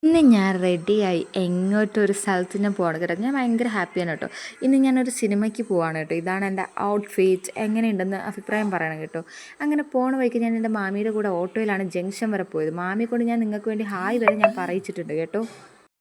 ഇന്ന് ഞാൻ റെഡിയായി എങ്ങോട്ടൊരു സ്ഥലത്തിന് പോകണം കേട്ടോ. ഞാൻ ഭയങ്കര ഹാപ്പിയാണ് കേട്ടോ. ഇന്ന് ഞാനൊരു സിനിമയ്ക്ക് പോവാണ് കേട്ടോ. ഇതാണ് എൻ്റെ ഔട്ട്ഫിറ്റ്. എങ്ങനെയുണ്ടെന്ന് അഭിപ്രായം പറയണം കേട്ടോ. അങ്ങനെ പോണ വഴിക്ക് ഞാൻ എൻ്റെ മാമിയുടെ കൂടെ ഓട്ടോയിലാണ് ജംഗ്ഷൻ വരെ പോയത്. മാമിയെ കൊണ്ട് ഞാൻ നിങ്ങൾക്ക് വേണ്ടി ഹായ് വരെ ഞാൻ പറയിച്ചിട്ടുണ്ട് കേട്ടോ.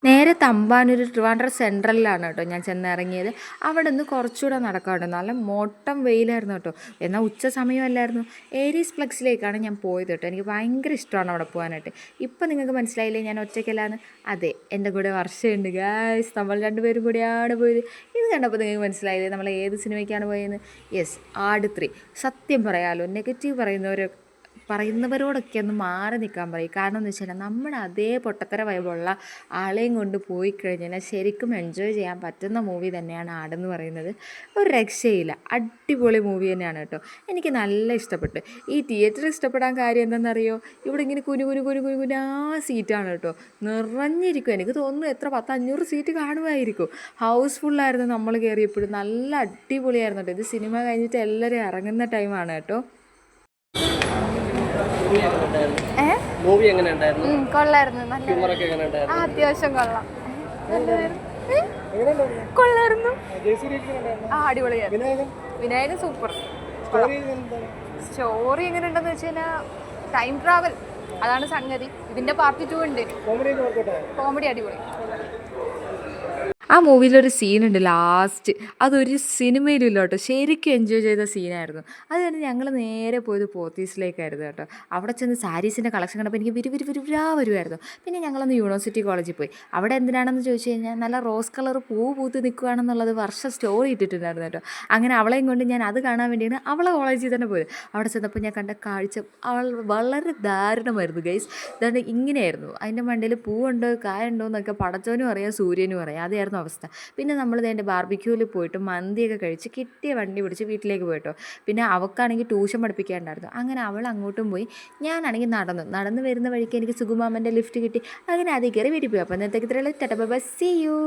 നേരെ തമ്പാനൂർ ട്രിവാൻഡ്രം സെൻട്രലിലാണ് കേട്ടോ ഞാൻ ചെന്നിറങ്ങിയത്. അവിടെ നിന്ന് കുറച്ചുകൂടെ നടക്കാറുണ്ട്. നല്ല മോട്ടം വെയിലായിരുന്നു കേട്ടോ. എന്നാൽ ഉച്ച സമയമല്ലായിരുന്നു. ഏരീസ് ഫ്ലെക്സിലേക്കാണ് ഞാൻ പോയത് കേട്ടോ. എനിക്ക് ഭയങ്കര ഇഷ്ടമാണ് അവിടെ പോകാനായിട്ട്. ഇപ്പം നിങ്ങൾക്ക് മനസ്സിലായില്ലേ ഞാൻ ഒറ്റയ്ക്കല്ലാന്ന്? അതെ, എൻ്റെ കൂടെ വർഷമുണ്ട് ഗായ്സ്. നമ്മൾ രണ്ടുപേരും കൂടിയാണ് പോയത്. ഇത് കണ്ടപ്പോൾ നിങ്ങൾക്ക് മനസ്സിലായില്ലേ നമ്മൾ ഏത് സിനിമയ്ക്കാണ് പോയതെന്ന്? യെസ്, ആട് 3. സത്യം പറയാമല്ലോ, നെഗറ്റീവ് പറയുന്നവരോടൊക്കെ ഒന്ന് മാറി നിൽക്കാൻ പറയും. കാരണം എന്ന് വെച്ചാൽ നമ്മുടെ അതേ പൊട്ടത്തര വൈബുള്ള ആളെയും കൊണ്ട് പോയി കഴിഞ്ഞാൽ ശരിക്കും എൻജോയ് ചെയ്യാൻ പറ്റുന്ന മൂവി തന്നെയാണ് ആടെന്ന് പറയുന്നത്. ഒരു രക്ഷയില്ല, അടിപൊളി മൂവി തന്നെയാണ് കേട്ടോ. എനിക്ക് നല്ല ഇഷ്ടപ്പെട്ടു. ഈ തിയേറ്റർ ഇഷ്ടപ്പെടാൻ കാര്യം എന്താണെന്നറിയോ? ഇവിടെ ഇങ്ങനെ കുനുകുനാ സീറ്റാണ് കേട്ടോ. നിറഞ്ഞിരിക്കും. എനിക്ക് തോന്നുന്നു എത്ര 500 സീറ്റ് കാണുമായിരിക്കും. ഹൗസ്ഫുള്ളായിരുന്നു നമ്മൾ കയറിയപ്പോഴും. നല്ല അടിപൊളിയായിരുന്നു കേട്ടോ. ഇത് സിനിമ കഴിഞ്ഞിട്ട് എല്ലാവരും ഇറങ്ങുന്ന ടൈമാണ് കേട്ടോ. കൊള്ളായിരുന്നു, അത്യാവശ്യം കൊള്ളാം. കൊള്ളായിരുന്നു, അടിപൊളിയായിരുന്നു. വിനായകൻ സൂപ്പർ. സ്റ്റോറി എങ്ങനെ ഉണ്ടെന്ന് വെച്ച് കഴിഞ്ഞാൽ ടൈം ട്രാവൽ, അതാണ് സംഗതി. ഇതിന്റെ പാർട്ട് 2 ഉണ്ട്. കോമഡി അടിപൊളി. ആ മൂവിയിലൊരു സീനുണ്ട് ലാസ്റ്റ്, അതൊരു സിനിമയിലും ഇല്ല കേട്ടോ. ശരിക്കും എൻജോയ് ചെയ്ത സീനായിരുന്നു. അത് കഴിഞ്ഞ് ഞങ്ങൾ നേരെ പോയത് പോത്തീസിലേക്കായിരുന്നു കേട്ടോ. അവിടെ ചെന്ന് സാരീസിൻ്റെ കളക്ഷൻ കണ്ടപ്പോൾ എനിക്ക് വിരുവിരുവിരുവിരാ വരുമായിരുന്നു. പിന്നെ ഞങ്ങളൊന്ന് യൂണിവേഴ്സിറ്റി കോളേജിൽ പോയി. അവിടെ എന്തിനാണെന്ന് ചോദിച്ചു കഴിഞ്ഞാൽ നല്ല റോസ് കളർ പൂത്ത് നിൽക്കുകയാണെന്നുള്ളത് വർഷം സ്റ്റോറി ഇട്ടിട്ടുണ്ടായിരുന്നു കേട്ടോ. അങ്ങനെ അവളെയും കൊണ്ട് ഞാൻ അത് കാണാൻ വേണ്ടിയാണ് അവളെ കോളേജിൽ തന്നെ പോയത്. അവിടെ ചെന്നപ്പോൾ ഞാൻ കണ്ട കാഴ്ച അവൾ വളരെ ദാരുണമായിരുന്നു ഗൈസ്. അതുകൊണ്ട് ഇങ്ങനെയായിരുന്നു. അതിൻ്റെ മണ്ടയിൽ പൂവുണ്ടോ കായുണ്ടോ എന്നൊക്കെ പടച്ചവനും അറിയാം സൂര്യനും അറിയാം. അതായിരുന്നു അവസ്ഥ. പിന്നെ നമ്മൾ ഇതിൻ്റെ ബാർബിക്യൂവിൽ പോയിട്ട് മന്തിയൊക്കെ കഴിച്ച് കിട്ടിയ വണ്ടി പിടിച്ച് വീട്ടിലേക്ക് പോയിട്ടോ. പിന്നെ അവൾക്കാണെങ്കിൽ ട്യൂഷൻ പഠിപ്പിക്കാനുണ്ടായിരുന്നു. അങ്ങനെ അവൾ അങ്ങോട്ടും പോയി. ഞാനാണെങ്കിൽ നടന്ന് വരുന്ന വഴിക്ക് എനിക്ക് സുഗുമാമൻ്റെ ലിഫ്റ്റ് കിട്ടി. അങ്ങനെ അതിൽ കയറി വീട്ടിൽ പോയി. അപ്പോൾ ഇന്നത്തേക്ക് ഇത്രയുള്ള tata bye bye, see U.